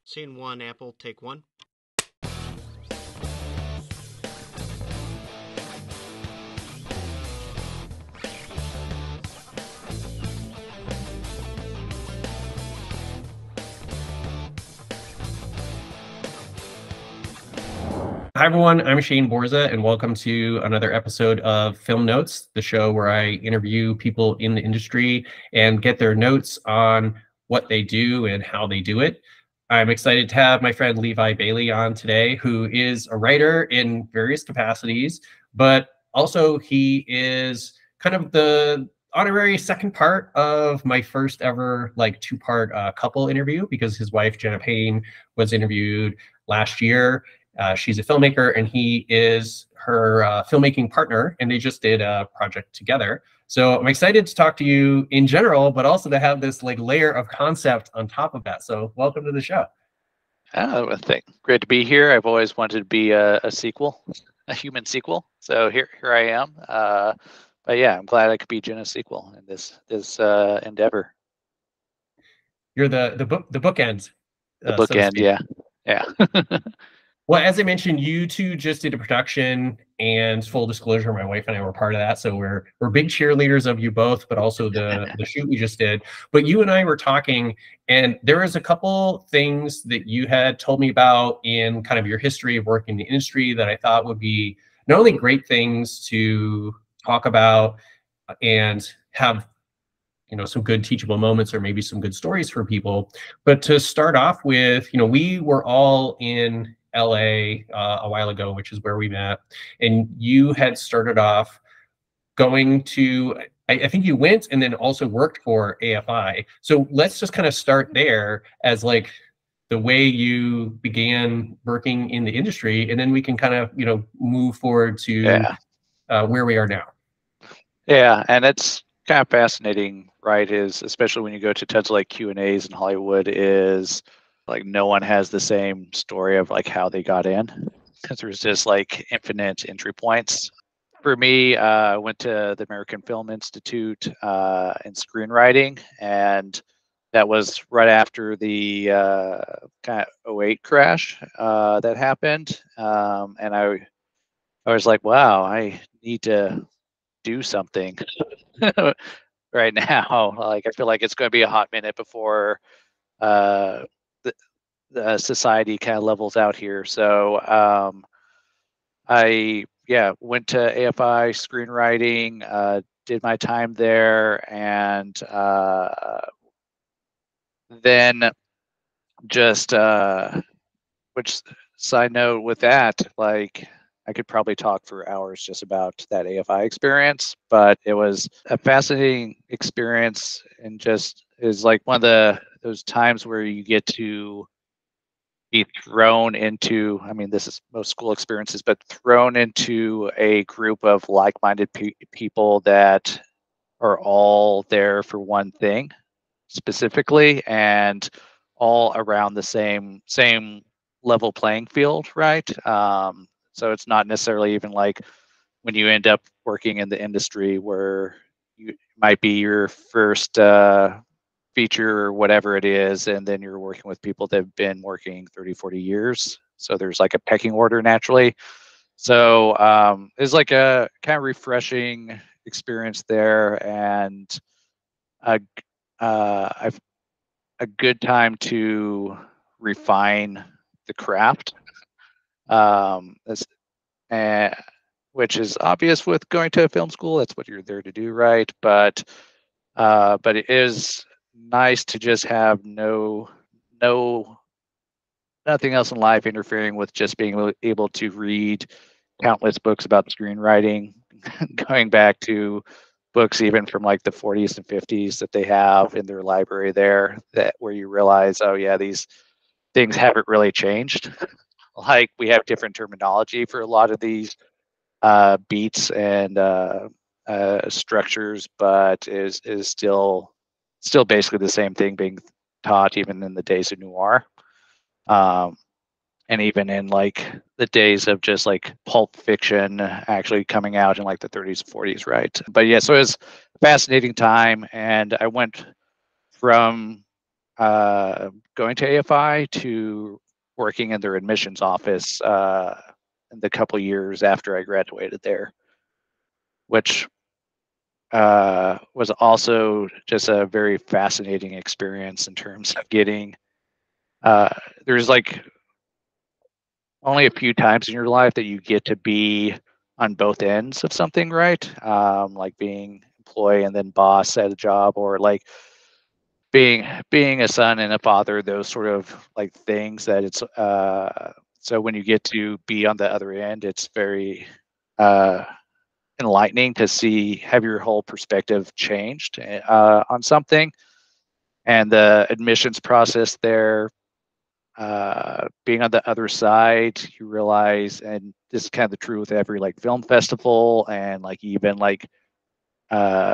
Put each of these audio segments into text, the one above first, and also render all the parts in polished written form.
Scene one, Apple, take one. Hi, everyone. I'm Shane Borza, and welcome to another episode of Film Notes, the show where I interview people in the industry and get their notes on what they do and how they do it. I'm excited to have my friend Levi Bailey on today, who is a writer in various capacities, but also he is kind of the honorary second part of my first ever two-part couple interview, because his wife Jenna Payne was interviewed last year. She's a filmmaker and he is her filmmaking partner, and they just did a project together. So I'm excited to talk to you in general, but also to have this layer of concept on top of that. So welcome to the show. Oh, great to be here. I've always wanted to be a sequel, a human sequel. So here I am. But yeah, I'm glad I could be Jenna's sequel in this endeavor. You're the bookends. The bookend, yeah. Well, as I mentioned, you two just did a production, and full disclosure, my wife and I were part of that. So we're big cheerleaders of you both, but also the shoot we just did. But you and I were talking, and there was a couple things that you had told me about in kind of your history of working in the industry that I thought would be not only great things to talk about and have some good teachable moments or maybe some good stories for people. But to start off with, we were all in LA a while ago, which is where we met. And you had started off going to, I think you went and then also worked for AFI. So let's just kind of start there as the way you began working in the industry, and then we can kind of, move forward to where we are now. Yeah, and it's kind of fascinating, right? Is especially when you go to tons of Q&As in Hollywood, is no one has the same story of how they got in, because there's just infinite entry points. For me, I went to the American Film Institute in screenwriting, and that was right after the kind of '08 crash that happened. And I was like, wow, I need to do something right now. I feel like it's going to be a hot minute before the society kind of levels out here. So I went to AFI screenwriting, did my time there, and then just which side note with that, I could probably talk for hours just about that AFI experience, but it was a fascinating experience, and just is one of those times where you get to be thrown into, I mean, this is most school experiences, but thrown into a group of like-minded people that are all there for one thing specifically, and all around the same level playing field, right? So it's not necessarily even when you end up working in the industry where you might be your first feature or whatever it is, and then you're working with people that have been working 30, 40 years. So there's a pecking order naturally. So it's a kind of refreshing experience there, and I've a good time to refine the craft, which is obvious with going to a film school. That's what you're there to do, right? But it is nice to just have nothing else in life interfering with just being able to read countless books about screenwriting, going back to books even from the 40s and 50s that they have in their library there, that where you realize, oh yeah, these things haven't really changed. We have different terminology for a lot of these beats and structures, but is still basically the same thing being taught even in the days of noir. And even in the days of just pulp fiction actually coming out in the 30s, 40s, right? But yeah, so it was a fascinating time, and I went from going to AFI to working in their admissions office in the couple years after I graduated there, which was also just a very fascinating experience in terms of getting. There's like only a few times in your life that you get to be on both ends of something, right? Like being employee and then boss at a job, or like being a son and a father, those sort of like things that it's so when you get to be on the other end, it's very uh enlightening to see have your whole perspective changed on something. And the admissions process there, being on the other side, you realize, and this is kind of the truth with every like film festival and like even like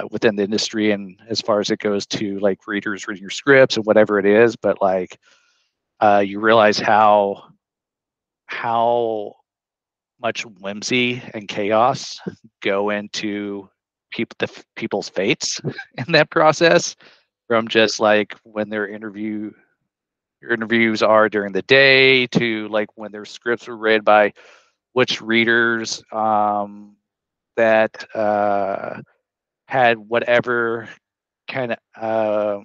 within the industry, and as far as it goes to like readers reading your scripts and whatever it is, but like you realize how much whimsy and chaos go into people's fates in that process, from just like when their interviews are during the day to like when their scripts were read by which readers that had whatever kind of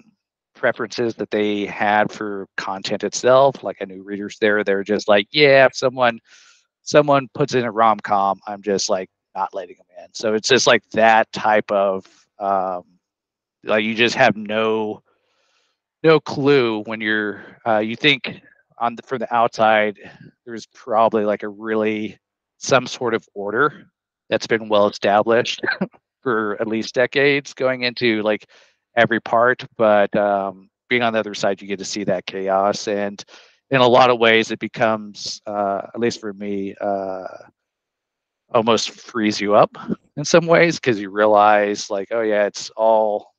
preferences that they had for content itself. Like I knew readers there, they're just like, yeah, if someone puts in a rom-com, I'm just like not letting them in. So it's just like that type of like you just have no clue when you're you think from the outside there's probably like a really some sort of order that's been well established for at least decades going into like every part, but being on the other side you get to see that chaos, and in a lot of ways it becomes at least for me almost frees you up in some ways, because you realize like, oh yeah, it's all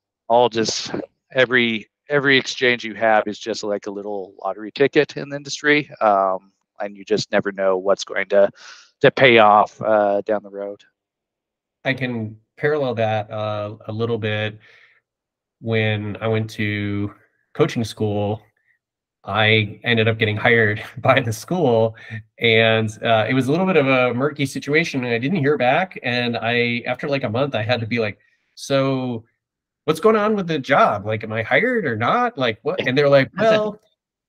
just every exchange you have is just like a little lottery ticket in the industry, and you just never know what's going to pay off down the road. I can parallel that a little bit. When I went to coaching school, I ended up getting hired by the school, and it was a little bit of a murky situation. And I didn't hear back, and after like a month, I had to be like, "So, what's going on with the job? Like, am I hired or not? Like, what?" And they're like, "Well,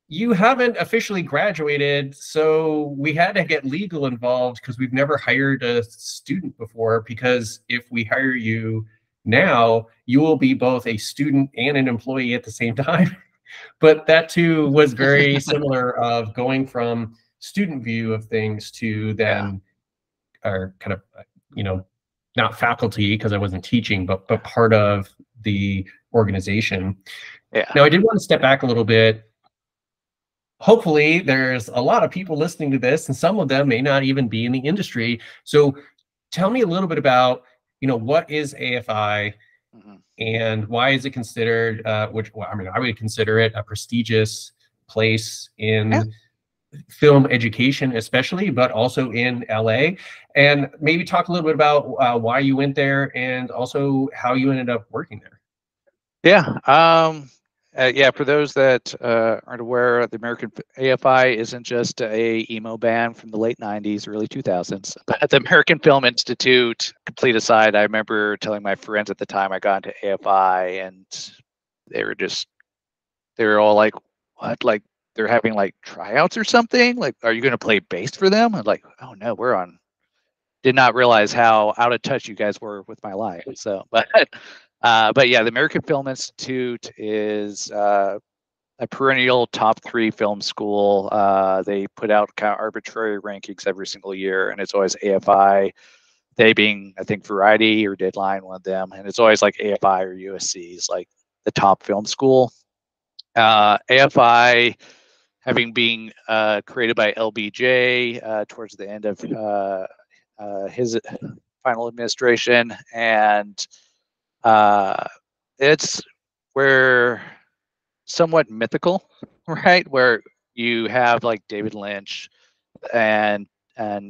you haven't officially graduated, so we had to get legal involved because we've never hired a student before. Because if we hire you now, you will be both a student and an employee at the same time." But that too was very similar of going from student view of things to Yeah, then our kind of, you know, not faculty because I wasn't teaching, but part of the organization. yeah, Now, I did want to step back a little bit. Hopefully there's a lot of people listening to this and some of them may not even be in the industry. So tell me a little bit about, what is AFI hmm and why is it considered, well, I mean, I would consider it a prestigious place yeah. in film education, especially, but also in LA. And maybe talk a little bit about why you went there and also how you ended up working there. Yeah. Yeah. For those that aren't aware, the American AFI isn't just a emo band from the late '90s, early 2000s. But the American Film Institute, complete aside, I remember telling my friends at the time I got into AFI, and they were just they were all like, "What? Like they're having like tryouts or something? Like, are you going to play bass for them?" I'm like, "Oh no, we're on." Did not realize how out of touch you guys were with my life. So, but yeah, the American Film Institute is a perennial top 3 film school. They put out kind of arbitrary rankings every single year, and it's always AFI. They being, I think, Variety or Deadline, one of them, and it's always like AFI or USC is like the top film school. AFI having been created by LBJ towards the end of his final administration, and uh, it's where somewhat mythical, right? Where you have like David Lynch and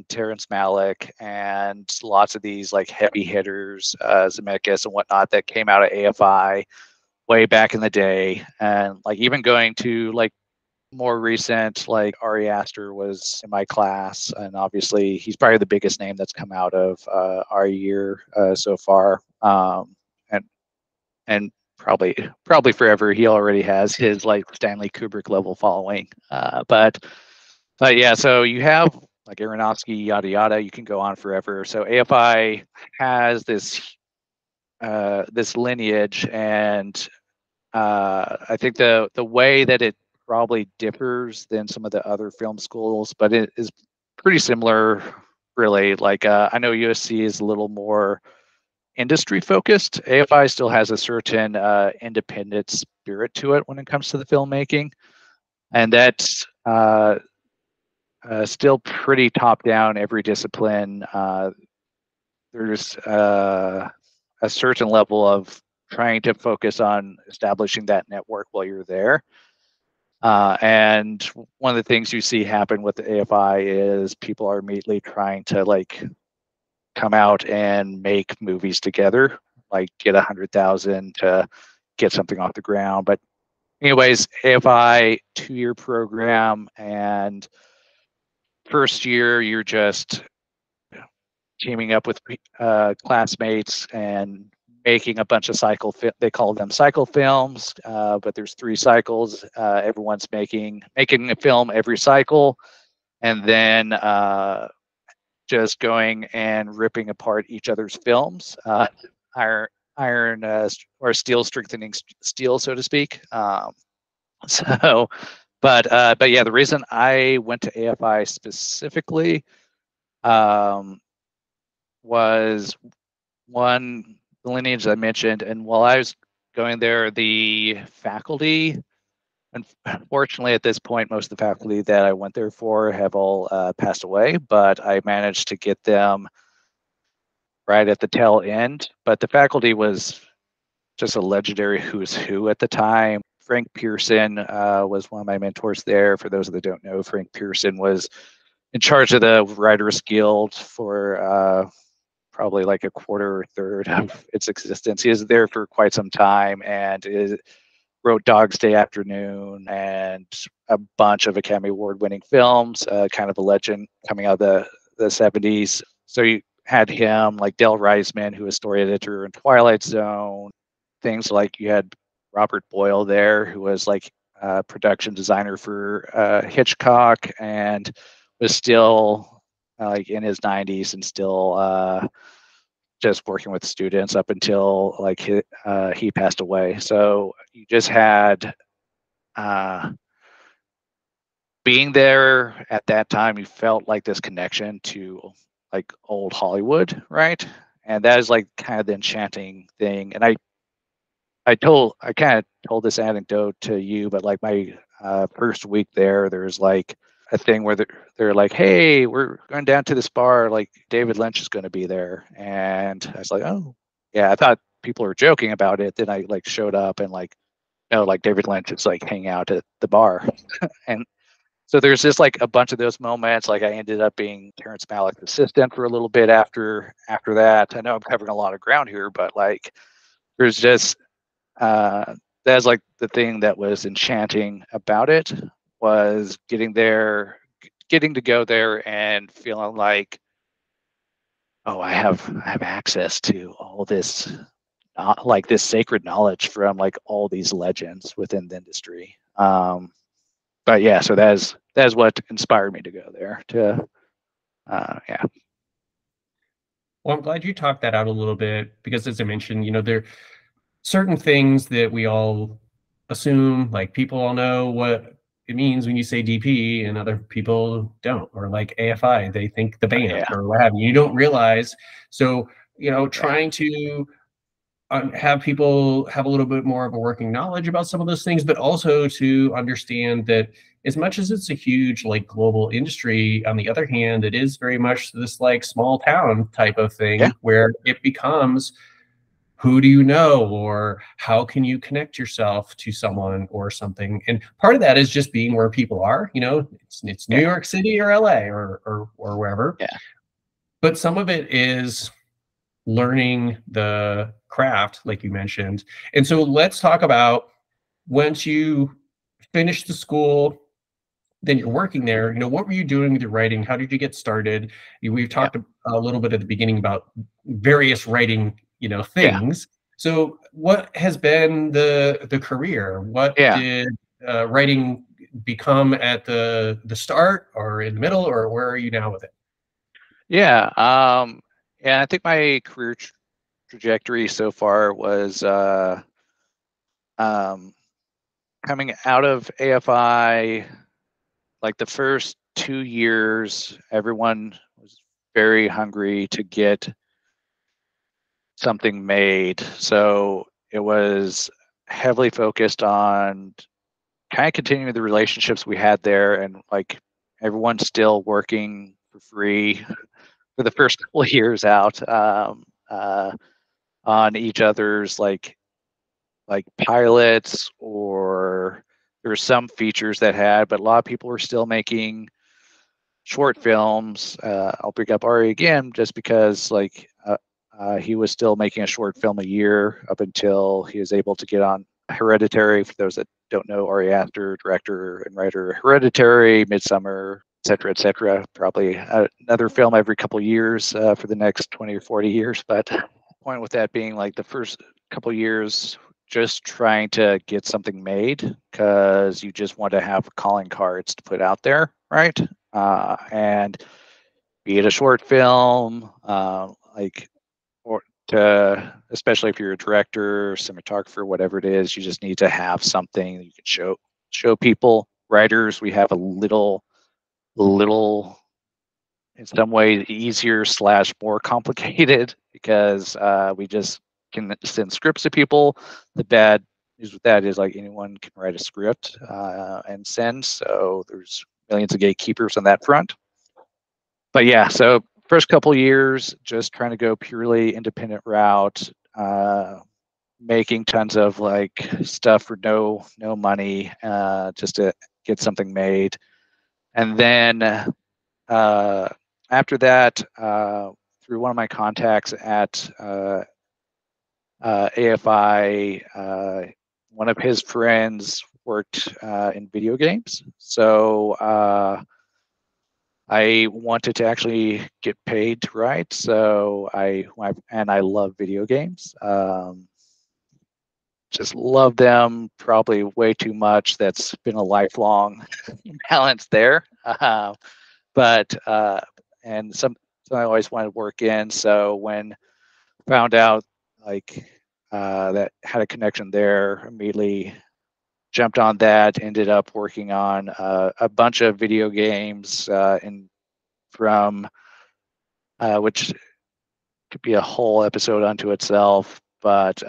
Terrence Malick and lots of these like heavy hitters, Zemeckis and whatnot that came out of AFI way back in the day, and like even going to like more recent, like Ari Aster was in my class, and obviously he's probably the biggest name that's come out of our year so far, and and probably forever. He already has his like Stanley Kubrick level following, but yeah. So you have like Aronofsky, yada yada. You can go on forever. So AFI has this lineage, and I think the way that it probably differs than some of the other film schools, but it is pretty similar, really. Like I know USC is a little more industry focused. AFI still has a certain independent spirit to it when it comes to the filmmaking, and that's still pretty top down. Every discipline, there's a certain level of trying to focus on establishing that network while you're there. And one of the things you see happen with the AFI is people are immediately trying to like come out and make movies together, like get 100,000 to get something off the ground. But anyways, AFI 2-year program, and first year you're just teaming up with classmates and making a bunch of they call them cycle films, but there's 3 cycles. Everyone's making a film every cycle, and then just going and ripping apart each other's films, iron or steel strengthening steel, so to speak. So, but yeah, the reason I went to AFI specifically was one, the lineage I mentioned, and while I was going there, the faculty, unfortunately at this point, most of the faculty that I went there for have all passed away, but I managed to get them right at the tail end. But the faculty was just a legendary who's who at the time. Frank Pearson was one of my mentors there. For those that don't know, Frank Pearson was in charge of the Writers Guild for probably like a quarter or third of its existence. He was there for quite some time, and wrote Dog's Day Afternoon and a bunch of Academy Award winning films, kind of a legend coming out of the 70s. So you had him, like Del Reisman, who was story editor in Twilight Zone. Things like you had Robert Boyle there, who was like production designer for Hitchcock, and was still like in his 90s and still just working with students up until like he passed away. So you just had being there at that time, you felt like this connection to like old Hollywood, right? And that is like kind of the enchanting thing. And I kind of told this anecdote to you, but like my first week there's like a thing where they're like, hey, we're going down to this bar, like David Lynch is going to be there. And I was like, oh, yeah, I thought people were joking about it. Then I like showed up and like, no, like David Lynch is like hanging out at the bar. And so there's just like a bunch of those moments. Like I ended up being Terrence Malick's assistant for a little bit after that. I know I'm covering a lot of ground here, but like there's just that's like the thing that was enchanting about it, was getting to go there and feeling like, oh, I have access to all this, like this sacred knowledge from like all these legends within the industry. But yeah, so that's what inspired me to go there. Yeah. Well, I'm glad you talked that out a little bit because, as I mentioned, there are certain things that we all assume, like people all know what it means when you say DP, and other people don't, or like AFI, they think the band Yeah. or what have you. You don't realize. So, Yeah. trying to have people have a little bit more of a working knowledge about some of those things, but also to understand that as much as it's a huge like global industry, on the other hand, it is very much this like small town type of Yeah. thing where it becomes, who do you know, or how can you connect yourself to someone or something. And part of that is just being where people are. It's New Yeah. York City or LA or wherever. Yeah. But some of it is learning the craft, like you mentioned. And so let's talk about once you finished the school, then you're working there. What were you doing with your writing? How did you get started? We've Yeah. talked a little bit at the beginning about various writing, Yeah. things. So what has been the career? What Yeah. did writing become at the start or in the middle, or where are you now with it? Yeah. And I think my career trajectory so far was um, coming out of AFI, like the first 2 years, everyone was very hungry to get something made. So it was heavily focused on kind of continuing the relationships we had there, and like everyone's still working for free for the first couple of years out on each other's like pilots, or there's some features that had, but a lot of people were still making short films. I'll bring up Ari again just because he was still making a short film a year up until he was able to get on Hereditary. For those that don't know, Ari Aster, director and writer, Hereditary, Midsummer, etc., etc. Probably another film every couple years for the next 20 or 40 years. But point with that being like the first couple years, just trying to get something made because you just want to have calling cards to put out there, right? And be it a short film, or to, especially if you're a director, cinematographer, whatever it is, you just need to have something that you can show people. Writers, we have a little in some way easier slash more complicated because we just can send scripts to people. The bad news with that is like anyone can write a script and send, so there's millions of gatekeepers on that front. But yeah, so first couple years just trying to go purely independent route, making tons of like stuff for no money, just to get something made. And then after that, through one of my contacts at AFI, one of his friends worked in video games, so I wanted to actually get paid to write. So I love video games. Just love them probably way too much. That's been a lifelong balance there. But and some I always wanted to work in. So when found out like that had a connection there, immediately jumped on that. Ended up working on a bunch of video games in from which could be a whole episode unto itself, but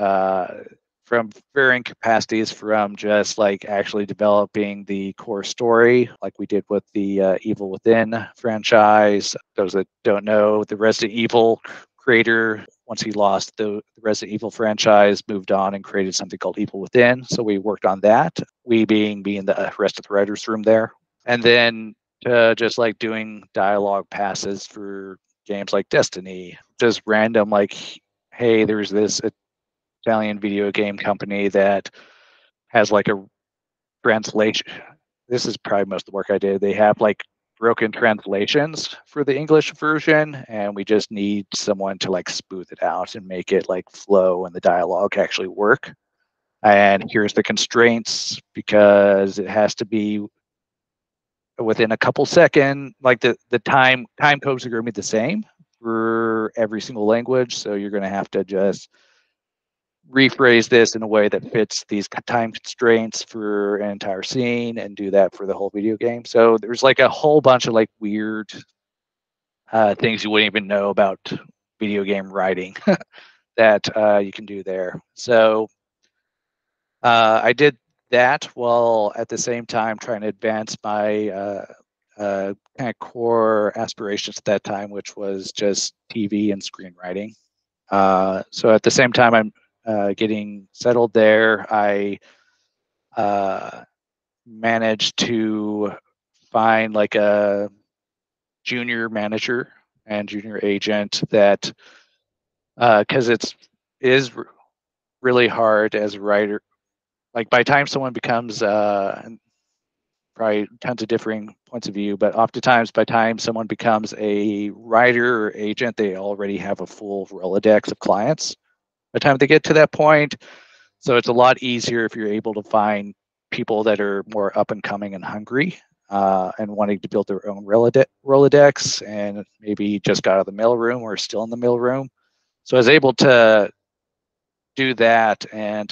from varying capacities, from just like actually developing the core story, like we did with the Evil Within franchise. Those that don't know, the Resident Evil creator, once he lost the Resident Evil franchise, moved on and created something called Evil Within. So we worked on that, we being the rest of the writers' room there. And then just like doing dialogue passes for games like Destiny, just random like, hey, there's this Italian video game company that has like a translation. This is probably most of the work I did. They have like broken translations for the English version, and we just need someone to like smooth it out and make it like flow and the dialogue actually work. And here's the constraints, because it has to be within a couple second, like the time codes are going to be the same for every single language, so you're going to have to just rephrase this in a way that fits these time constraints for an entire scene and do that for the whole video game. So there's like a whole bunch of like weird things you wouldn't even know about video game writing that you can do there. So I did that while at the same time trying to advance my kind of core aspirations at that time, which was just TV and screenwriting. So at the same time, I'm getting settled there. I managed to find like a junior manager and junior agent that because it is really hard as a writer. Like by the time someone becomes probably tons of differing points of view, but oftentimes by the time someone becomes a writer or agent, they already have a full Rolodex of clients by the time they get to that point. So it's a lot easier if you're able to find people that are more up and coming and hungry and wanting to build their own Rolodex and maybe just got out of the mailroom or still in the mailroom. So I was able to do that and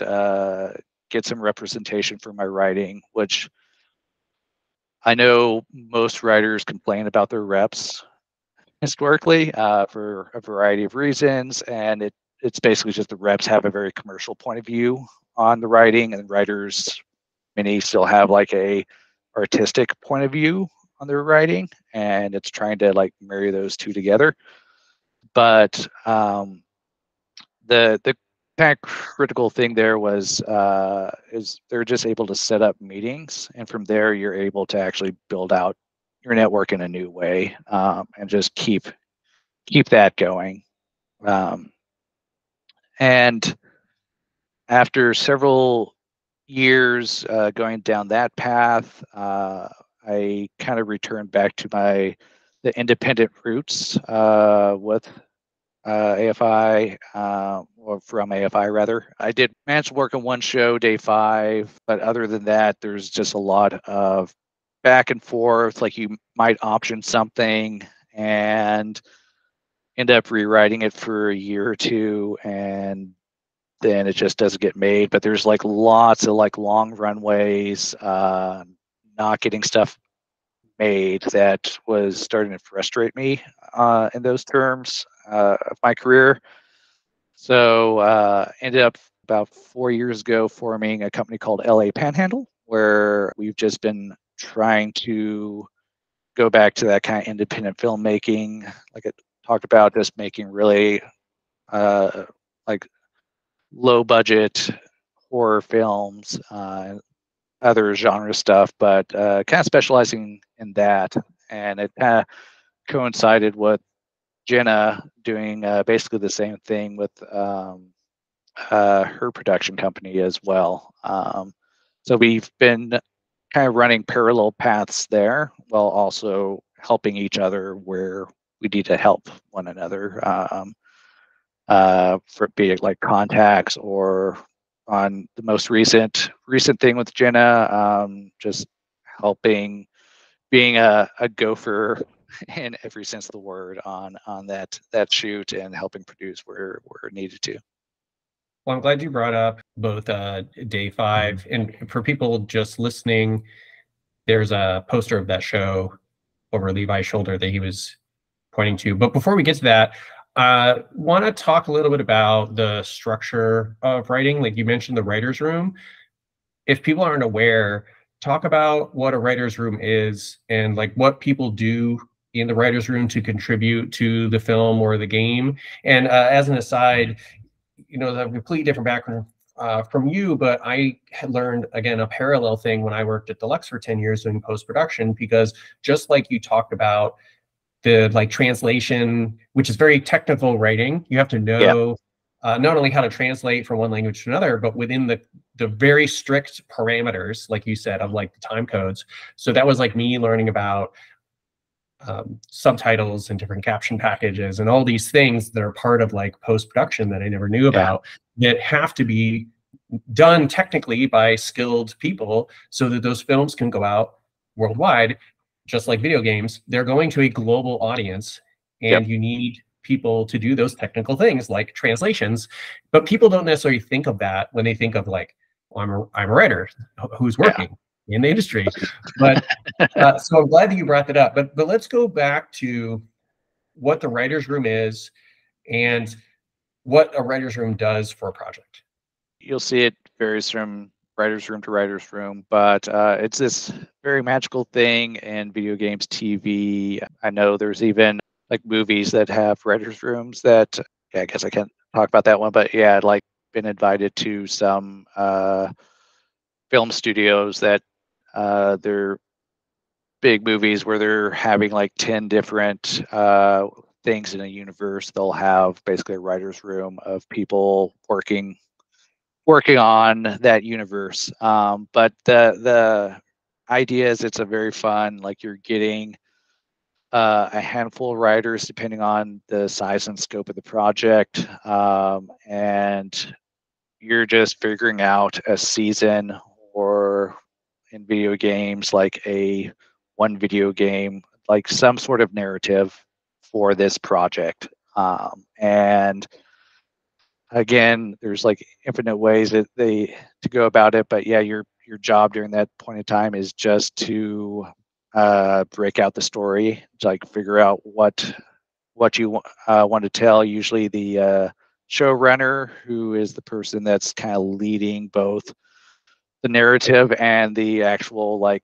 get some representation for my writing, which I know most writers complain about their reps historically for a variety of reasons, and it's basically just the reps have a very commercial point of view on the writing, and writers, many still have like a artistic point of view on their writing, and it's trying to like marry those two together. But the kind of critical thing there was is they're just able to set up meetings, and from there you're able to actually build out your network in a new way and just keep that going. And after several years going down that path, I kind of returned back to the independent roots with AFI, or from AFI rather. I did manage to work on one show, day 5, but other than that, there's just a lot of back and forth. Like you might option something and end up rewriting it for a year or two, and then it just doesn't get made. But there's like lots of like long runways, not getting stuff made that was starting to frustrate me in those terms of my career. So ended up about 4 years ago forming a company called LA Panhandle, where we've just been trying to go back to that kind of independent filmmaking, like I talked about, just making really like low budget horror films, other genre stuff, but kind of specializing in that. And it kind of coincided with Jenna doing basically the same thing with her production company as well. So we've been kind of running parallel paths there while also helping each other where we need to help one another, for be it like contacts or on the most recent thing with Jenna, just helping, being a gopher in every sense of the word on that shoot and helping produce where it needed to. Well, I'm glad you brought up both day 5, and for people just listening, there's a poster of that show over Levi's shoulder that he was pointing to. But before we get to that, want to talk a little bit about the structure of writing. Like you mentioned, the writer's room. If people aren't aware, talk about what a writer's room is and like what people do in the writer's room to contribute to the film or the game. And as an aside, you know, a completely different background from you, but I had learned, again, a parallel thing when I worked at Deluxe for 10 years doing post-production, because just like you talked about the like translation, which is very technical writing, you have to know not only how to translate from one language to another, but within the very strict parameters, like you said, of like the time codes. So that was like me learning about subtitles and different caption packages and all these things that are part of like post-production that I never knew about, that have to be done technically by skilled people so that those films can go out worldwide. Just like video games, they're going to a global audience, and you need people to do those technical things like translations. But people don't necessarily think of that when they think of like, well, I'm a writer who's working in the industry. But so I'm glad that you brought that up. But let's go back to what the writer's room is and what a writer's room does for a project. You'll see it varies from writer's room to writer's room, but it's this very magical thing in video games, TV. I know there's even like movies that have writer's rooms that, I guess I can't talk about that one, but yeah, I'd like been invited to some film studios that they're big movies where they're having like 10 different things in a universe, they'll have basically a writer's room of people working on that universe. But the idea is it's a very fun, like you're getting a handful of writers depending on the size and scope of the project, and you're just figuring out a season, or in video games like a one video game, like some sort of narrative for this project. And again, there's like infinite ways that they to go about it, but yeah, your job during that point in time is just to break out the story, to like figure out what you want to tell. Usually the showrunner, who is the person that's kind of leading both the narrative and the actual like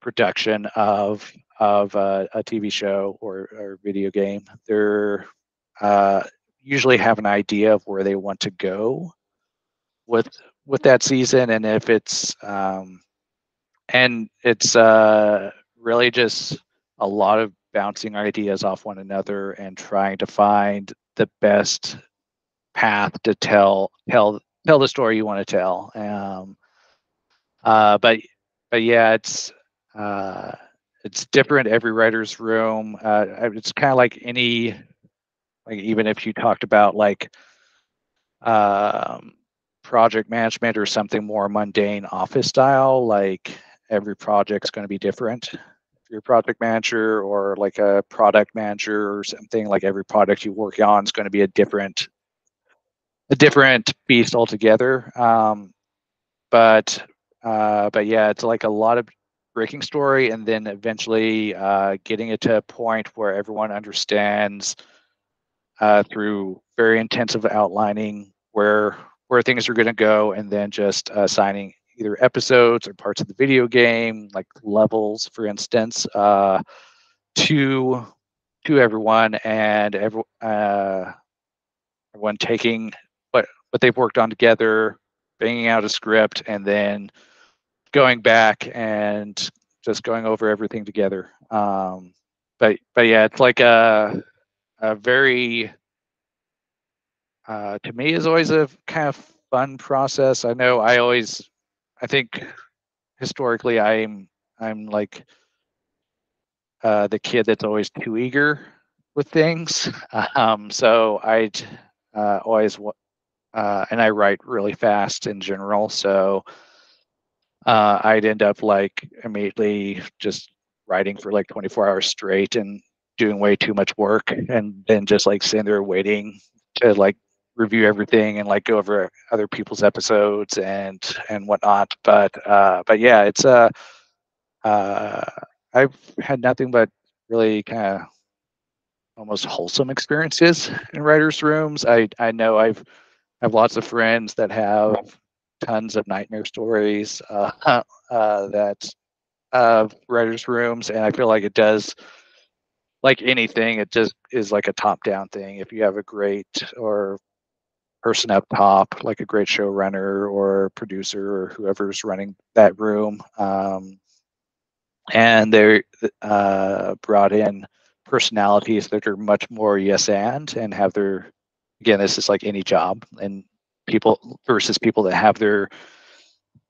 production of a TV show or video game. They're usually have an idea of where they want to go with that season, and if it's really just a lot of bouncing ideas off one another and trying to find the best path to tell the story you want to tell. But yeah, it's different every writer's room. It's kind of like any, like even if you talked about like project management or something more mundane office style, like every project's going to be different. If you're a project manager or like a product manager or something, like every product you work on is going to be a different beast altogether. But yeah, it's like a lot of breaking story, and then eventually getting it to a point where everyone understands through very intensive outlining where things are going to go, and then just assigning either episodes or parts of the video game, like levels, for instance, to everyone, and everyone taking what they've worked on together, banging out a script, and then going back and just going over everything together. But yeah, it's like a very to me is always a kind of fun process. I know I think historically I'm like the kid that's always too eager with things. So I'd always and I write really fast in general, so I'd end up like immediately just writing for like 24 hours straight and doing way too much work, and then just like sitting there waiting to like review everything and like go over other people's episodes and whatnot. But yeah, it's I've had nothing but really kind of almost wholesome experiences in writers' rooms. I know I've lots of friends that have tons of nightmare stories that writers' rooms, and I feel like it does, like anything, it just is like a top-down thing. If you have a great or person up top, like a great showrunner or producer or whoever's running that room, and they're brought in personalities that are much more yes and have their, again, this is like any job, and people versus people that have their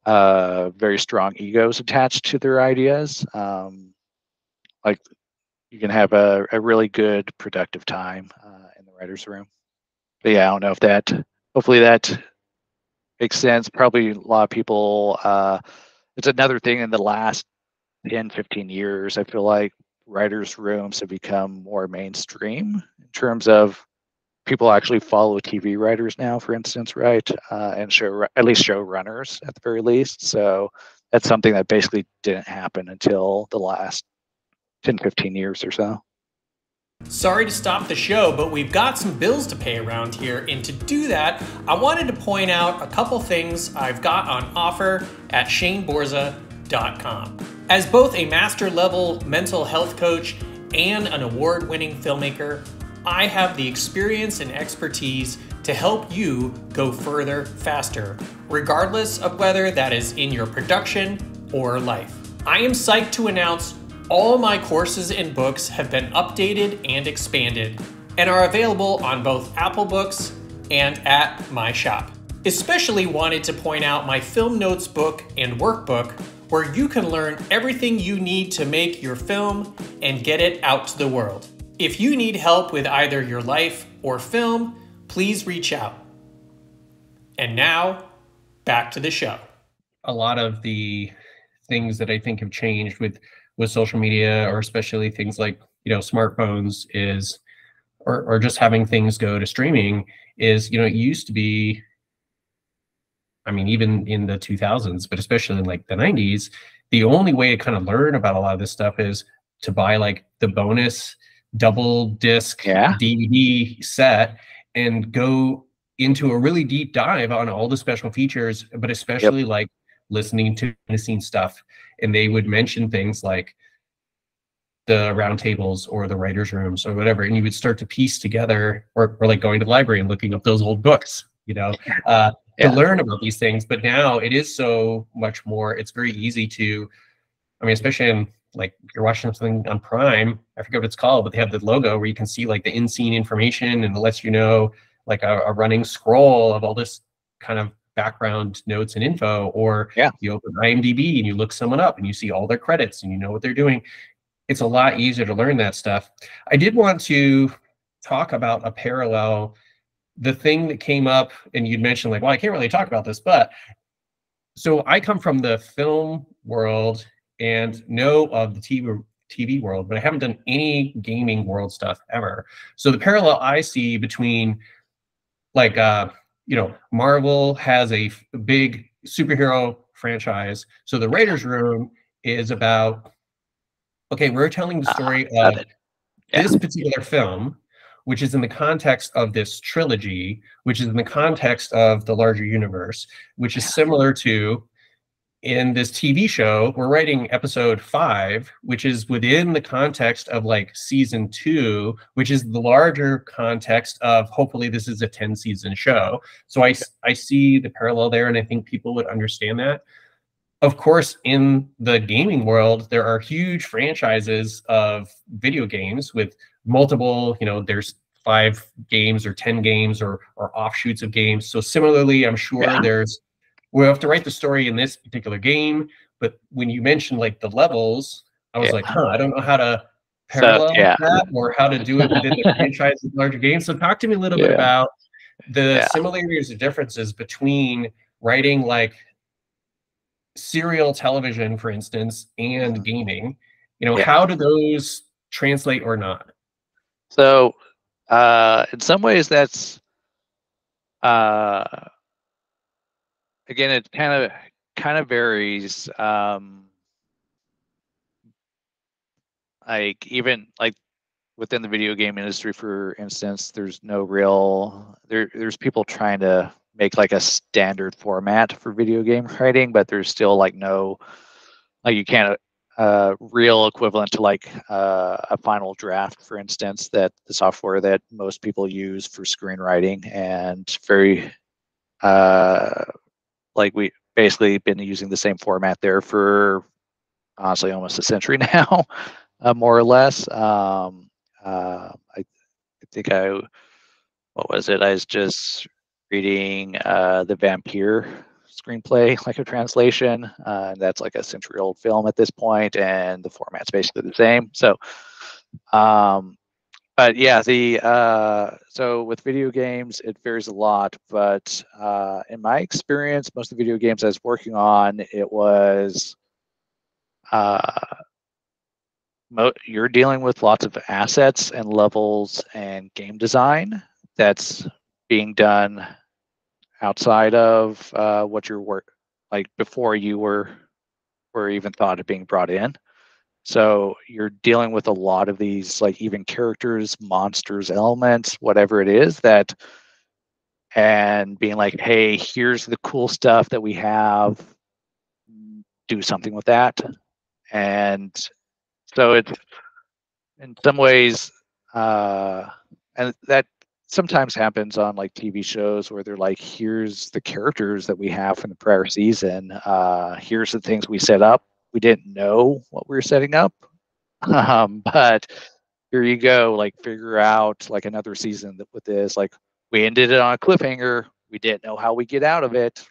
very strong egos attached to their ideas. Like you can have a really good productive time in the writer's room. But yeah, I don't know if that, hopefully that makes sense. Probably a lot of people, it's another thing in the last 10, 15 years, I feel like writers' rooms have become more mainstream in terms of people actually follow TV writers now, for instance, right? And at least showrunners at the very least. So that's something that basically didn't happen until the last 10, 15 years or so. Sorry to stop the show, but we've got some bills to pay around here, and to do that, I wanted to point out a couple things I've got on offer at ShaneBorza.com. As both a master-level mental health coach and an award-winning filmmaker, I have the experience and expertise to help you go further faster, regardless of whether that is in your production or life. I am psyched to announce all my courses and books have been updated and expanded. and are available on both Apple Books and at my shop. Especially wanted to point out my film notes book and workbook, where you can learn everything you need to make your film and get it out to the world. If you need help with either your life or film, please reach out. And now, back to the show. A lot of the things that I think have changed with social media, or especially things like, smartphones, is or just having things go to streaming, is, it used to be, I mean, even in the 2000s, but especially in like the 90s, the only way to kind of learn about a lot of this stuff is to buy like the bonus double disc DVD set and go into a really deep dive on all the special features, but especially like listening to missing stuff. And they would mention things like the round tables or the writers' rooms or whatever, and you would start to piece together, or like going to the library and looking up those old books, to learn about these things. But now it is so much more. It's very easy to, I mean, especially in, like, if you're watching something on Prime, I forget what it's called, but they have the logo where you can see like the in-scene information, and it lets you know like a running scroll of all this kind of background notes and info. Or you open IMDb and you look someone up and you see all their credits and you know what they're doing. It's a lot easier to learn that stuff. I did want to talk about a parallel. The thing that came up, and you'd mentioned like, well, I can't really talk about this, but so I come from the film world and know of the TV world, but I haven't done any gaming world stuff ever. So the parallel I see between, like, Marvel has a big superhero franchise. So the writer's room is about, okay, we're telling the story of this particular film, which is in the context of this trilogy, which is in the context of the larger universe, which is similar to, in this TV show, we're writing episode 5, which is within the context of like season 2, which is the larger context of, hopefully this is a 10-season show. So I see the parallel there, and I think people would understand that. Of course, in the gaming world, there are huge franchises of video games with multiple, there's 5 games or 10 games or offshoots of games. So similarly, I'm sure we have to write the story in this particular game. But when you mentioned like the levels, I was like, I don't know how to parallel that, or how to do it within the franchise of larger games. So talk to me a little bit about the similarities and differences between writing like serial television, for instance, and gaming. How do those translate or not? So in some ways that's again, it kind of varies. Like, even like within the video game industry, for instance, there's no real there's people trying to make like a standard format for video game writing, but there's still like no, like, you can't real equivalent to like a final draft, for instance, that the software that most people use for screenwriting, and very like, we basically been using the same format there for honestly almost a century now, more or less. I think what was it? I was just reading the Vampire screenplay, like a translation. That's like a century-old film at this point, and the format's basically the same. So, but yeah, so with video games, it varies a lot. But in my experience, most of the video games I was working on, it was you're dealing with lots of assets and levels and game design that's being done outside of what your work, like before you were even thought of being brought in. So you're dealing with a lot of these, like, even characters, monsters, elements, whatever it is, that, and being like, hey, here's the cool stuff that we have, do something with that. And so it's, in some ways, and that sometimes happens on like TV shows where they're like, here's the characters that we have from the prior season. Here's the things we set up. We didn't know what we were setting up, but here you go, like figure out like another season with this. Like we ended it on a cliffhanger. We didn't know how we get out of it.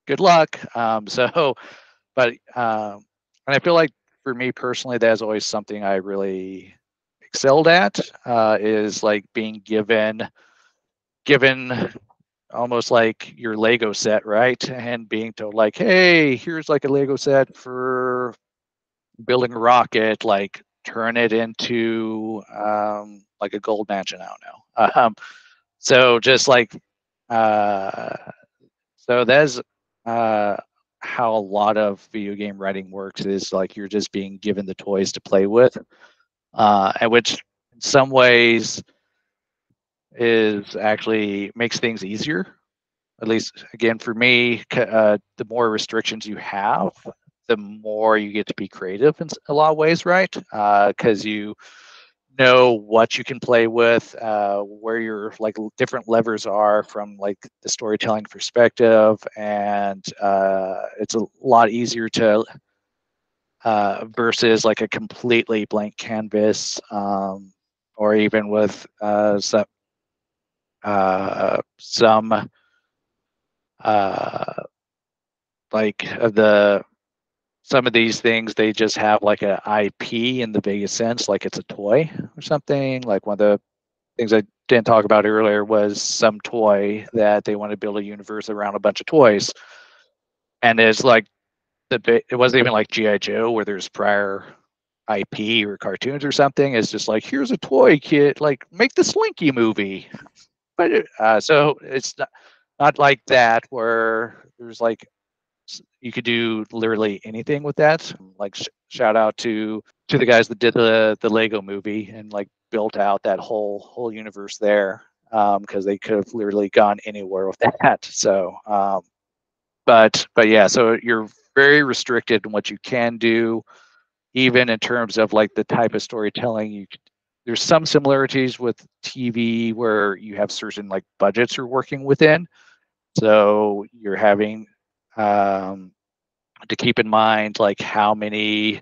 Good luck. But and I feel like for me personally, that's always something I really excelled at, is like being given almost like your Lego set, right? And being told like, hey, here's like a Lego set for building a rocket, like turn it into like a gold mansion. I don't know. So just like so that's how a lot of video game writing works, is like you're just being given the toys to play with, and which in some ways is actually makes things easier. At least again for me, the more restrictions you have, the more you get to be creative in a lot of ways, right? Because you know what you can play with, where your like different levers are from like the storytelling perspective, and it's a lot easier to versus like a completely blank canvas, or even with some like the some of these things, they just have like a IP in the biggest sense, like it's a toy or something. Like one of the things I didn't talk about earlier was some toy that they want to build a universe around a bunch of toys, and it's like it wasn't even like GI Joe where there's prior IP or cartoons or something. It's just like, here's a toy kit, like make the Slinky movie. But so it's not like that where there's like you could do literally anything with that. Like shout out to the guys that did the Lego movie and like built out that whole universe there, because they could have literally gone anywhere with that. So but yeah, so you're very restricted in what you can do, even in terms of like the type of storytelling. There's some similarities with TV where you have certain like budgets you're working within, so you're having to keep in mind like how many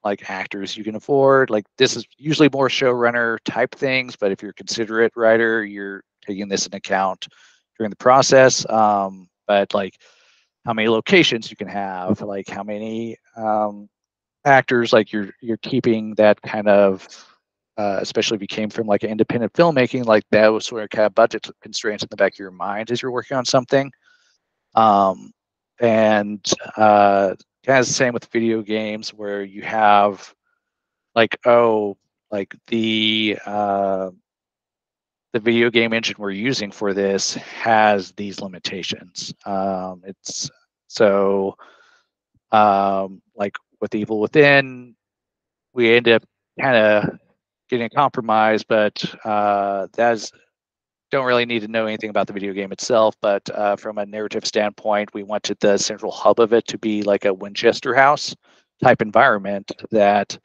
like actors you can afford. Like this is usually more showrunner type things, but if you're a considerate writer, you're taking this into account during the process. But like how many locations you can have, like how many actors, like you're keeping that kind of especially if you came from like independent filmmaking, like that was sort of kind of budget constraints in the back of your mind as you're working on something. And kind of the same with video games where you have like, oh, like the video game engine we're using for this has these limitations. It's so like with Evil Within, we end up kind of getting a compromise, but that's don't really need to know anything about the video game itself, but from a narrative standpoint, we wanted the central hub of it to be like a Winchester House type environment that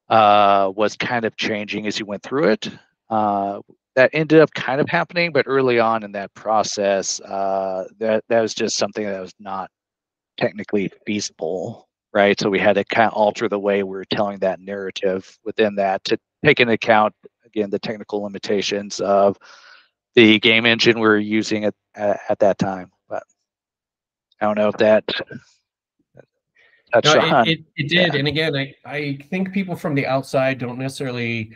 was kind of changing as you went through it. That ended up kind of happening, but early on in that process, that was just something that was not technically feasible, right? So we had to kind of alter the way we were telling that narrative within that to take into account, again, the technical limitations of the game engine we were using at that time. But I don't know if that touched on. It did. Yeah. And again, I think people from the outside don't necessarily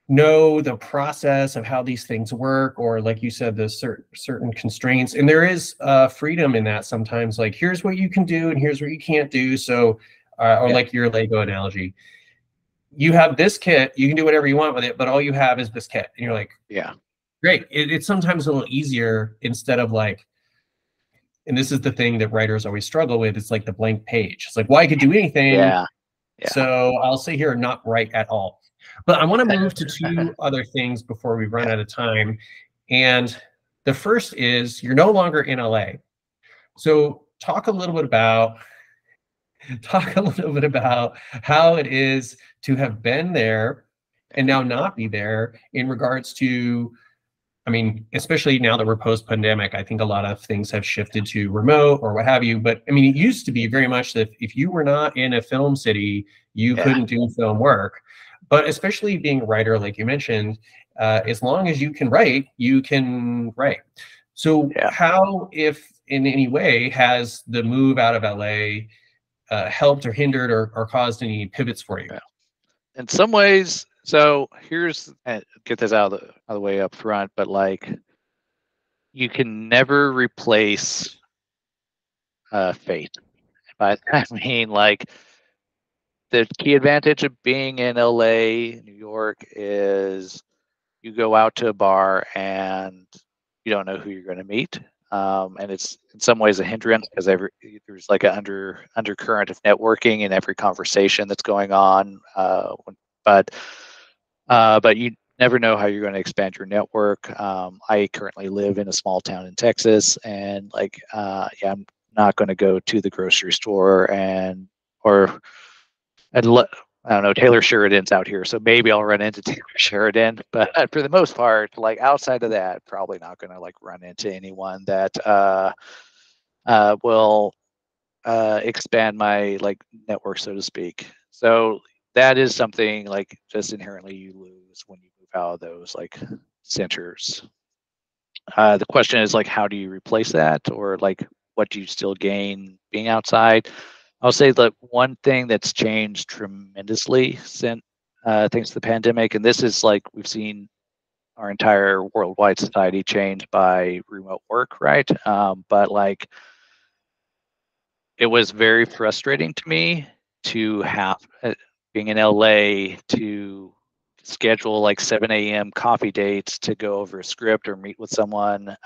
know the process of how these things work, or like you said, the certain constraints. And there is freedom in that sometimes, like here's what you can do and here's what you can't do. So, or like your Lego analogy, you have this kit, you can do whatever you want with it, but all you have is this kit. And you're like, yeah, great. It's sometimes a little easier instead of like, and this is the thing that writers always struggle with, it's like the blank page. It's like, well, I could do anything. Yeah. So I'll sit here and not write at all. But I want to move to two other things before we run out of time. And the first is you're no longer in LA. So talk a little bit about how it is to have been there and now not be there in regards to, I mean, especially now that we're post-pandemic, I think a lot of things have shifted to remote or what have you. But I mean, it used to be very much that if you were not in a film city, you couldn't do film work. But especially being a writer, like you mentioned, as long as you can write, you can write. So how, if in any way, has the move out of LA helped or hindered or caused any pivots for you? Yeah. In some ways, so here's, get this out of the way up front, but like, you can never replace fate. By that I mean, like, the key advantage of being in LA, New York, is you go out to a bar and you don't know who you're going to meet. And it's in some ways a hindrance because there's like an undercurrent of networking in every conversation that's going on. But you never know how you're going to expand your network. I currently live in a small town in Texas, and like, I'm not going to go to the grocery store I don't know, Taylor Sheridan's out here, so maybe I'll run into Taylor Sheridan. But for the most part, like outside of that, probably not going to like run into anyone that will expand my like network, so to speak. So that is something like just inherently you lose when you move out of those like centers. The question is like, how do you replace that, or like, what do you still gain being outside? I'll say that one thing that's changed tremendously since thanks to the pandemic, and this is like we've seen our entire worldwide society changed by remote work, right? But like, it was very frustrating to me to have being in LA to schedule like 7 a.m. coffee dates to go over a script or meet with someone.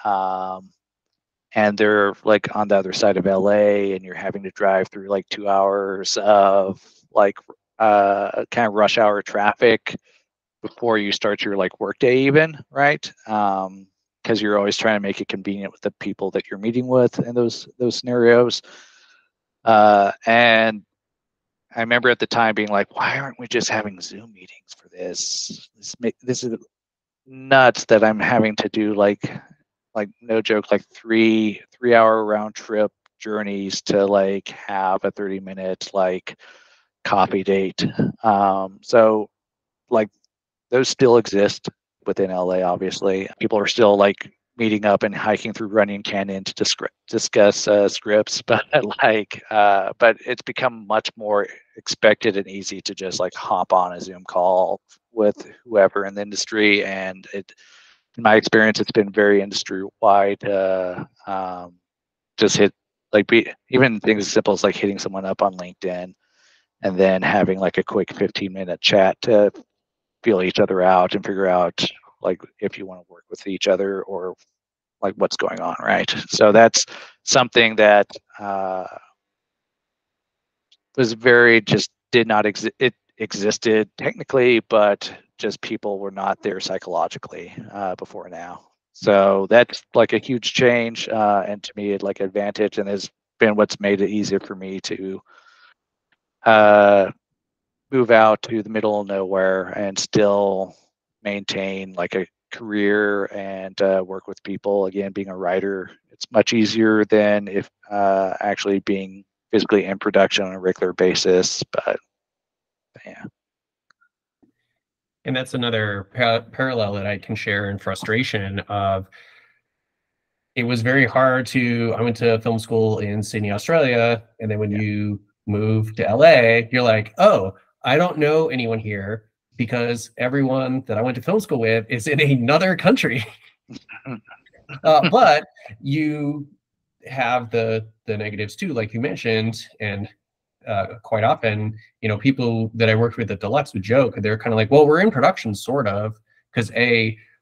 And they're like on the other side of LA, and you're having to drive through like 2 hours of like kind of rush hour traffic before you start your like workday even, right? Because you're always trying to make it convenient with the people that you're meeting with in those scenarios. And I remember at the time being like, why aren't we just having Zoom meetings for this? This is nuts that I'm having to do like no joke, like 3 hour round trip journeys to like have a 30-minute like coffee date. So like those still exist within LA, obviously. People are still like meeting up and hiking through Runyon Canyon to discuss scripts, but but it's become much more expected and easy to just like hop on a Zoom call with whoever in the industry. And in my experience, it's been very industry wide. Just hit even things as simple as like hitting someone up on LinkedIn and then having like a quick 15-minute chat to feel each other out and figure out like if you want to work with each other or like what's going on, right? So that's something that was very just did not exist. It existed technically, but just people were not there psychologically before now. So that's like a huge change, and to me, it like advantage, and has been what's made it easier for me to move out to the middle of nowhere and still maintain like a career and work with people. Again, being a writer, it's much easier than if actually being physically in production on a regular basis. But yeah. And that's another parallel that I can share in frustration of, it was very hard I went to film school in Sydney, Australia. And then when you move to LA, you're like, oh, I don't know anyone here because everyone that I went to film school with is in another country. But you have the negatives too, like you mentioned, and quite often, people that I worked with at Deluxe would joke. They're kind of like, well, we're in production, sort of, because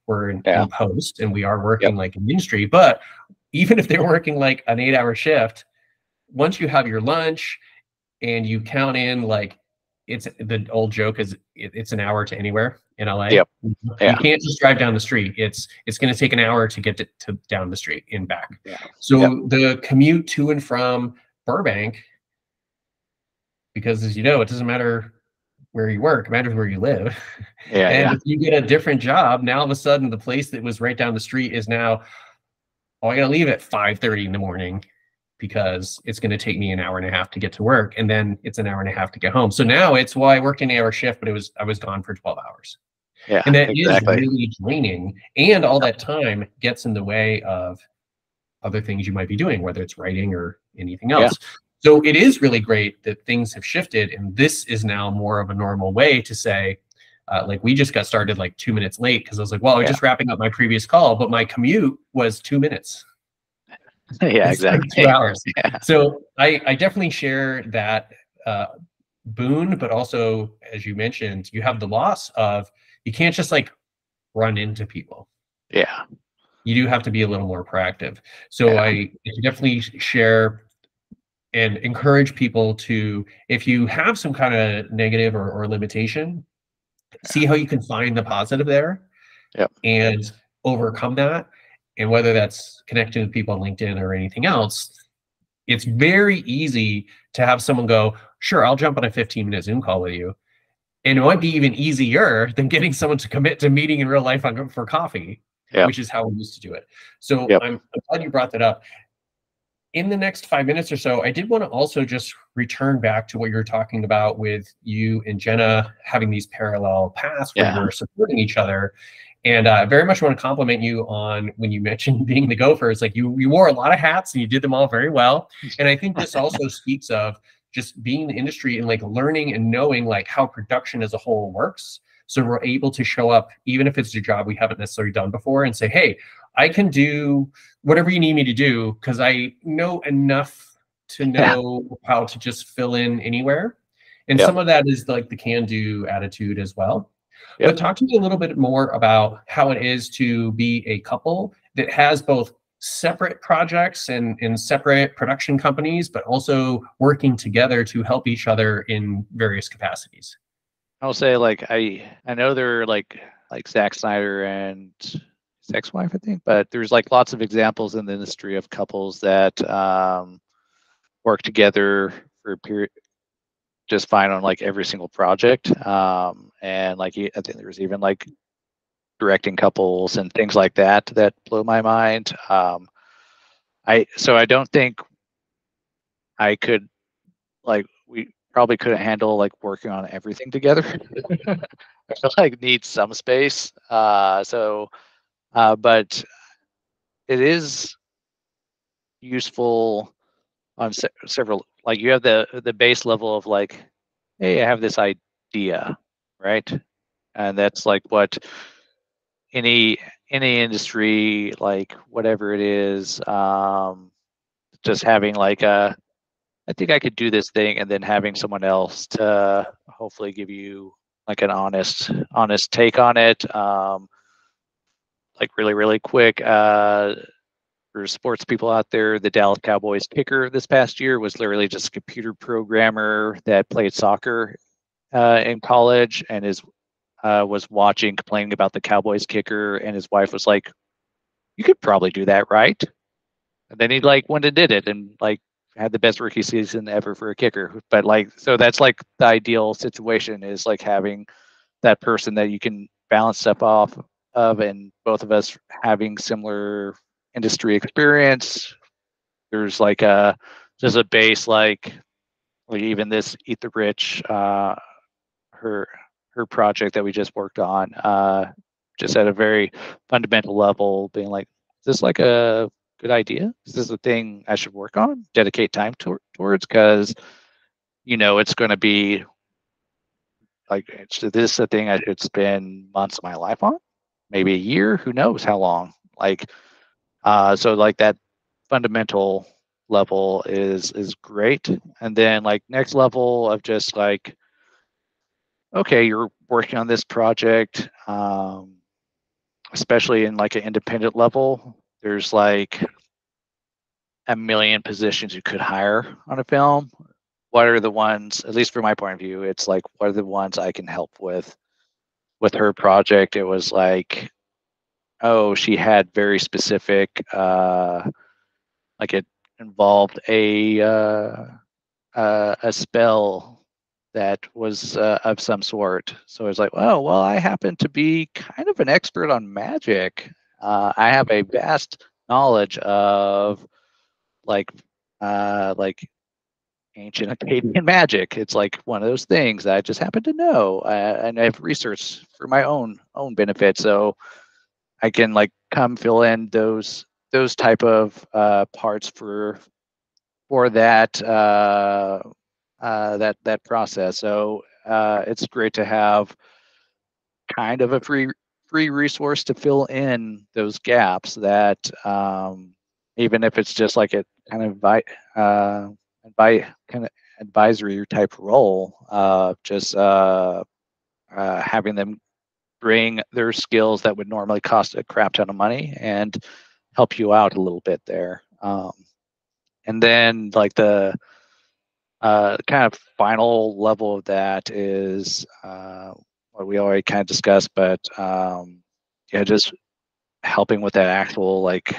we're in post and we are working like in industry. But even if they're working like an 8-hour shift, once you have your lunch and you count in like, it's the old joke is it's an hour to anywhere in LA. Yep. Yeah. You can't just drive down the street. It's going to take an hour to get to down the street and back. So the commute to and from Burbank, because as you know, it doesn't matter where you work, it matters where you live. If you get a different job, now all of a sudden the place that was right down the street is now, I got to leave at 5:30 in the morning. because it's going to take me an hour and a half to get to work, and then it's an hour and a half to get home. So now it's, well, I worked an 8-hour shift, but I was gone for 12 hours. Yeah, and that exactly. is really draining, and all that time gets in the way of other things you might be doing, whether it's writing or anything else. Yeah. So it is really great that things have shifted, and this is now more of a normal way to say, like, we just got started like 2 minutes late because I was like, well, I was just wrapping up my previous call, but my commute was 2 minutes. Yeah, exactly. 2 hours. Yeah. So I definitely share that boon, but also, as you mentioned, you have the loss of, you can't just like run into people. Yeah. You do have to be a little more proactive. So I definitely share and encourage people to, if you have some kind of negative or limitation, see how you can find the positive there and overcome that. And whether that's connecting with people on LinkedIn or anything else, it's very easy to have someone go, sure, I'll jump on a 15-minute Zoom call with you. And it might be even easier than getting someone to commit to meeting in real life for coffee, which is how we used to do it. So I'm glad you brought that up. In the next 5 minutes or so, I did want to also just return back to what you're talking about with you and Jenna having these parallel paths where you're supporting each other. And I very much want to compliment you on when you mentioned being the gopher. It's like you wore a lot of hats and you did them all very well. And I think this also speaks of just being in the industry and like learning and knowing like how production as a whole works. So we're able to show up, even if it's a job we haven't necessarily done before, and say, hey, I can do whatever you need me to do because I know enough to know how to just fill in anywhere. And some of that is like the can-do attitude as well. But talk to me a little bit more about how it is to be a couple that has both separate projects and separate production companies, but also working together to help each other in various capacities. I'll say, like, I know they're like Zack Snyder and his ex-wife, I think, but there's like lots of examples in the industry of couples that work together for a period just fine on like every single project. And like, I think there was even like directing couples and things like that that blew my mind. So I don't think I could, like, we probably couldn't handle like working on everything together. I feel like need some space. But it is useful on several, like you have the base level of like, hey, I have this idea, right? And that's like what any industry, like whatever it is, just having like I think I could do this thing, and then having someone else to hopefully give you like an honest take on it. Like really quick, for sports people out there, the Dallas Cowboys kicker this past year was literally just a computer programmer that played soccer in college, and was complaining about the Cowboys kicker, and his wife was like, "You could probably do that, right?" And then he like went and did it, and like had the best rookie season ever for a kicker. But like, so that's like the ideal situation, is like having that person that you can bounce stuff off of, and both of us having similar industry experience. There's like there's a base, like even this Eat the Rich, her project that we just worked on, just at a very fundamental level, being like, is this like a good idea? Is this a thing I should work on, dedicate time towards? Because it's going to be like, is this a thing I should spend months of my life on? Maybe a year? Who knows how long? Like, so like that fundamental level is great. And then like next level of just like, okay, you're working on this project, especially in like an independent level, there's like a million positions you could hire on a film. What are the ones, at least from my point of view, it's like, what are the ones I can help with her project? It was like, oh, she had very specific, like it involved a spell that was of some sort. So it's like, oh, well, I happen to be kind of an expert on magic. I have a vast knowledge of like like ancient Akkadian magic. It's like one of those things that I just happen to know, and I've researched for my own benefit, so I can like come fill in those type of parts for that that process. So it's great to have kind of a free resource to fill in those gaps that even if it's just like a kind of kind of advisory type role, just having them bring their skills that would normally cost a crap ton of money and help you out a little bit there. And then like the kind of final level of that is what we already kind of discussed, but yeah, just helping with that actual like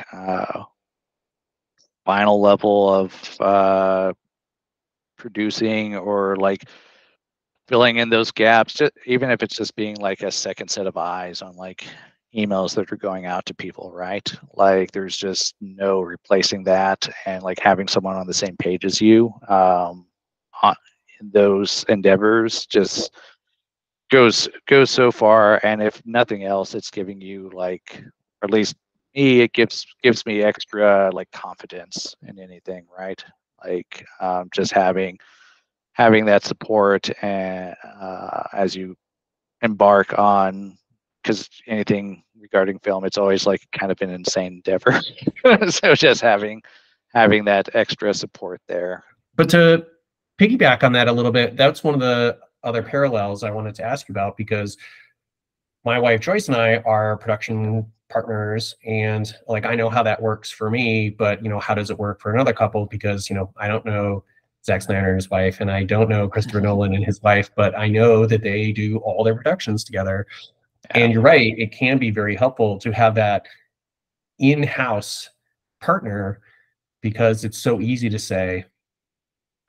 final level of producing or like filling in those gaps, just, even if it's just being like a second set of eyes on like emails that are going out to people, right? Like there's just no replacing that, and like having someone on the same page as you in those endeavors just goes so far. And if nothing else, it's giving you like, or at least me, it gives me extra like confidence in anything, right? Like just having that support and as you embark on, because anything regarding film, it's always like kind of an insane endeavor. So just having that extra support there. But to piggyback on that a little bit, that's one of the other parallels I wanted to ask you about, because my wife Joyce and I are production partners, and like I know how that works for me, but you know, how does it work for another couple? Because you know, I don't know Zack Snyder and his wife, and I don't know Christopher Nolan and his wife, but I know that they do all their productions together. Yeah. And you're right, it can be very helpful to have that in-house partner, because it's so easy to say,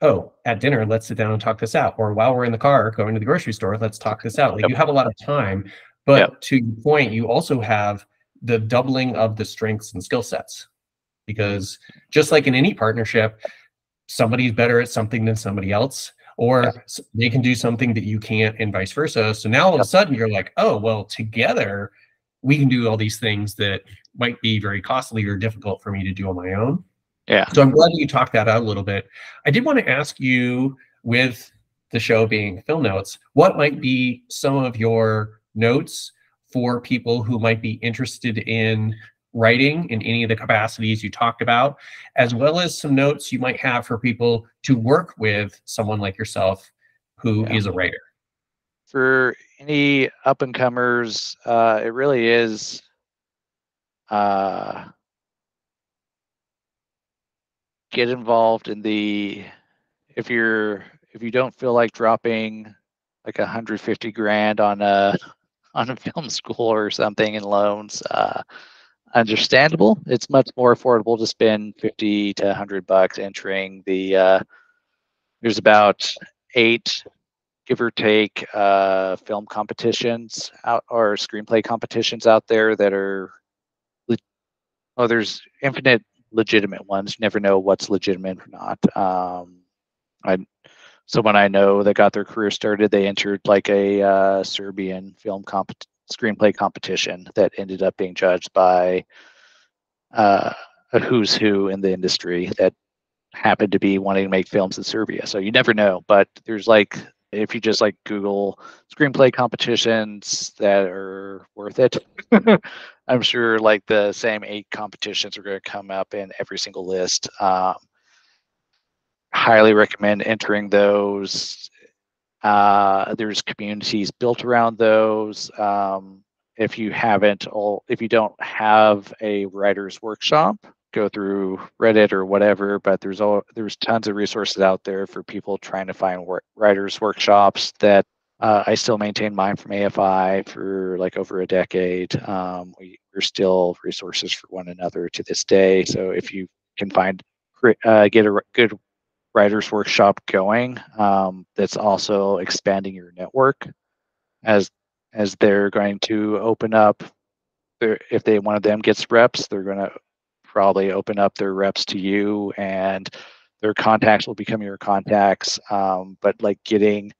oh, at dinner, let's sit down and talk this out. Or while we're in the car going to the grocery store, let's talk this out. Like yep. You have a lot of time, but yep. To your point, you also have the doubling of the strengths and skill sets, because just like in any partnership, somebody's better at something than somebody else, or yep. They can do something that you can't, and vice versa. So now all of a sudden you're like, oh, well, together we can do all these things that might be very costly or difficult for me to do on my own. Yeah. So I'm glad you talked that out a little bit. I did want to ask you, with the show being Film Notes, what might be some of your notes for people who might be interested in writing in any of the capacities you talked about, as well as some notes you might have for people to work with someone like yourself who is a writer? For any up-and-comers, it really is get involved in the, if you don't feel like dropping like 150 grand on a film school or something in loans, understandable. It's much more affordable to spend 50 to 100 bucks entering the there's about 8, give or take, film competitions out, or screenplay competitions out there that are, oh, there's infinite legitimate ones. You never know what's legitimate or not. Someone I know that got their career started, they entered like a Serbian film screenplay competition that ended up being judged by a who's who in the industry that happened to be wanting to make films in Serbia. So you never know, but there's like, if you just like Google screenplay competitions that are worth it, I'm sure like the same 8 competitions are going to come up in every single list. Highly recommend entering those. There's communities built around those. If you don't have a writer's workshop, go through Reddit or whatever, but there's tons of resources out there for people trying to find writers' workshops. That I still maintain mine from AFI for like over a decade. We're still resources for one another to this day. So if you can get a good writers workshop going, that's also expanding your network as they're going to open up. If one of them gets reps, they're going to probably open up their reps to you, and their contacts will become your contacts, but like getting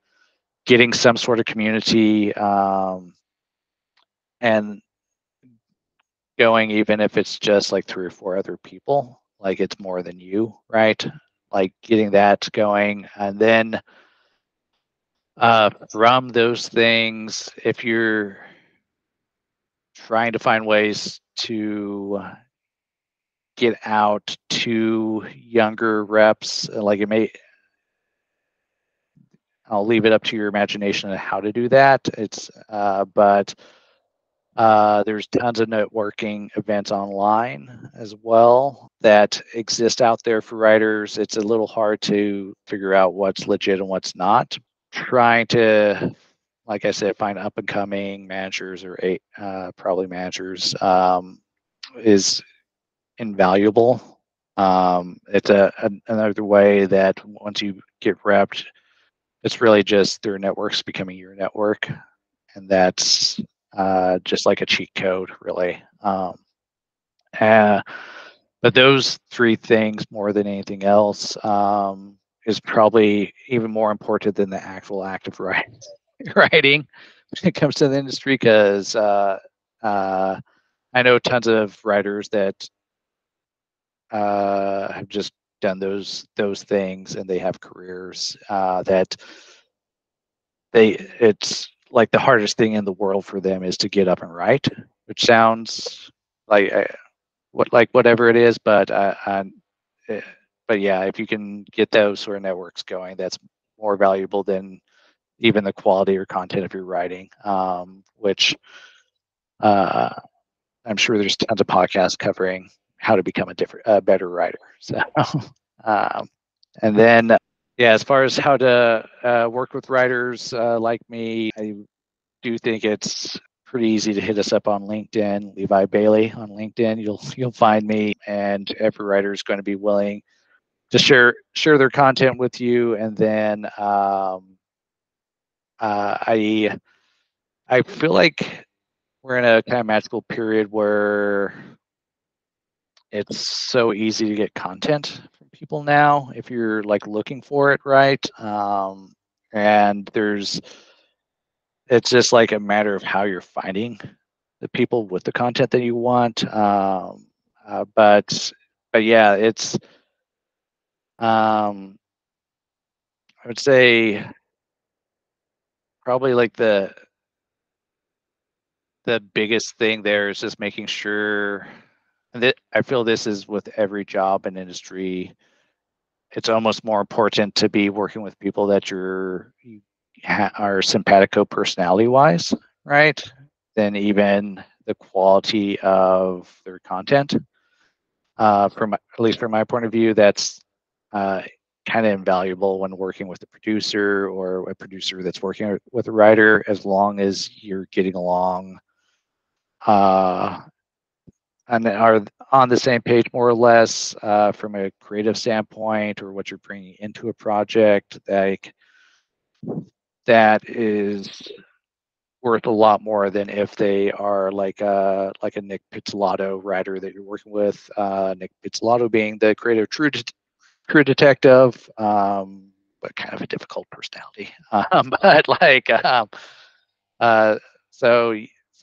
some sort of community, and going, even if it's just like 3 or 4 other people, like it's more than you, right? Like getting that going, and then from those things, if you're trying to find ways to get out to younger reps, like I'll leave it up to your imagination on how to do that. But there's tons of networking events online as well that exist out there for writers. It's a little hard to figure out what's legit and what's not. Trying to, like I said, find up and coming managers or probably managers is invaluable. It's another way that once you get repped, it's really just their networks becoming your network, and that's just like a cheat code, really. But those 3 things, more than anything else, is probably even more important than the actual act of writing when it comes to the industry, because I know tons of writers that have just done those things, and they have careers that it's like the hardest thing in the world for them is to get up and write, which sounds like whatever it is, but but yeah, if you can get those sort of networks going, that's more valuable than even the quality or content of your writing, which I'm sure there's tons of podcasts covering how to become a better writer. So, and then, yeah, as far as how to work with writers like me, I do think it's pretty easy to hit us up on LinkedIn, Levi Bailey on LinkedIn. You'll find me, and every writer is going to be willing to share their content with you. And then I feel like we're in a kind of magical period where it's so easy to get content from people now if you're like looking for it, right? And it's just like a matter of how you're finding the people with the content that you want. But yeah, it's I would say probably like the biggest thing there is just making sure that I feel this is with every job and industry. It's almost more important to be working with people that you are simpatico personality wise, right? Than even the quality of their content. From at least from my point of view, that's kind of invaluable when working with a producer or a producer that's working with a writer, as long as you're getting along and are on the same page more or less from a creative standpoint, or what you're bringing into a project. Like that is worth a lot more than if they are like a Nick Pizzolatto writer that you're working with. Nick Pizzolatto being the creative true detective, but kind of a difficult personality. But like, uh, so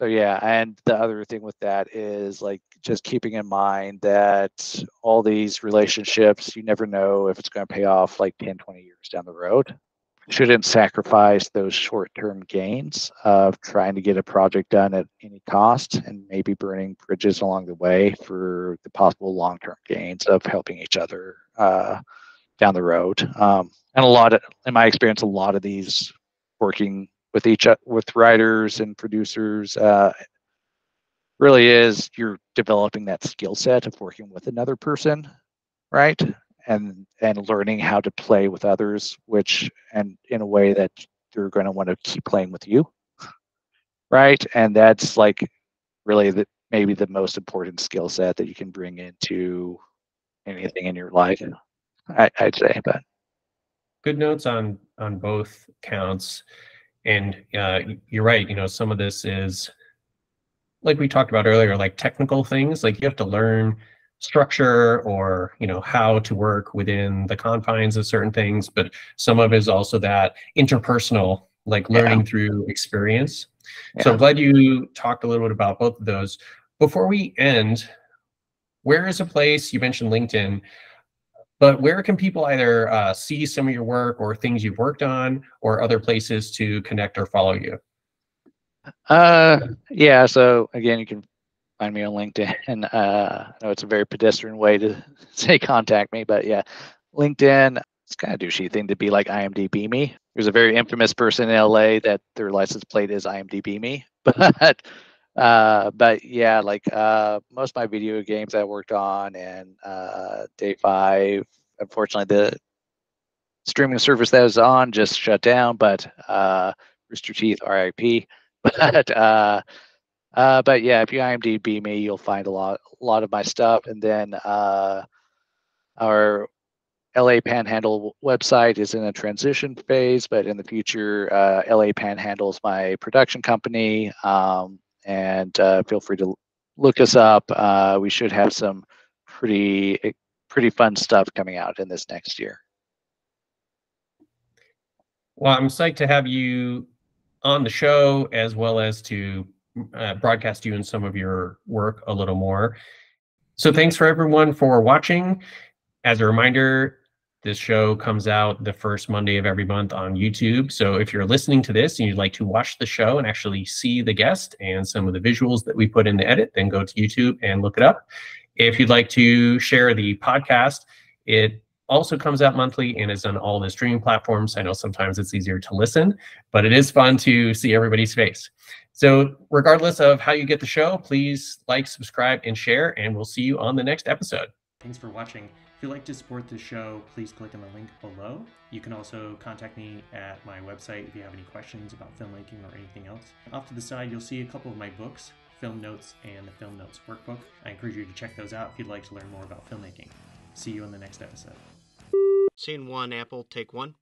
yeah. And the other thing with that is like just keeping in mind that all these relationships, you never know if it's going to pay off like 10, 20 years down the road. Shouldn't sacrifice those short-term gains of trying to get a project done at any cost, and maybe burning bridges along the way for the possible long-term gains of helping each other down the road. And in my experience, a lot of these working with writers and producers really is you're developing that skill set of working with another person, right? And learning how to play with others, which and in a way that they're going to want to keep playing with you, right? And that's like really maybe the most important skill set that you can bring into anything in your life, I'd say. But good notes on both counts. And you're right. Some of this is like we talked about earlier, like technical things. Like you have to learn structure or, how to work within the confines of certain things, but some of it is also that interpersonal, like learning through experience. So I'm glad you talked a little bit about both of those. Before we end, where is a place, you mentioned LinkedIn, but where can people either see some of your work or things you've worked on, or other places to connect or follow you? Yeah, so again, you can find me on LinkedIn. I know it's a very pedestrian way to say contact me, but yeah, LinkedIn, it's kind of douchey thing to be like IMDb me. There's a very infamous person in LA that their license plate is IMDb me. But yeah, like most of my video games I worked on, and Day 5, unfortunately the streaming service that was on just shut down, but Rooster Teeth, RIP. But yeah, if you IMDb me, you'll find a lot of my stuff. And then our LA Panhandle website is in a transition phase, but in the future, LA Panhandle is my production company. And feel free to look us up. We should have some pretty fun stuff coming out in this next year. Well, I'm psyched to have you on the show, as well as to broadcast you and some of your work a little more. So thanks for everyone for watching. As a reminder, this show comes out the first Monday of every month on YouTube. So if you're listening to this and you'd like to watch the show and actually see the guest and some of the visuals that we put in the edit, then go to YouTube and look it up. If you'd like to share the podcast, it also comes out monthly and is on all the streaming platforms. I know sometimes it's easier to listen, but it is fun to see everybody's face. So regardless of how you get the show, please like, subscribe, and share, and we'll see you on the next episode. Thanks for watching. If you'd like to support the show, please click on the link below. You can also contact me at my website if you have any questions about filmmaking or anything else. Off to the side, you'll see a couple of my books, Film Notes and the Film Notes Workbook. I encourage you to check those out if you'd like to learn more about filmmaking. See you in the next episode. Scene 1, Apple, take 1.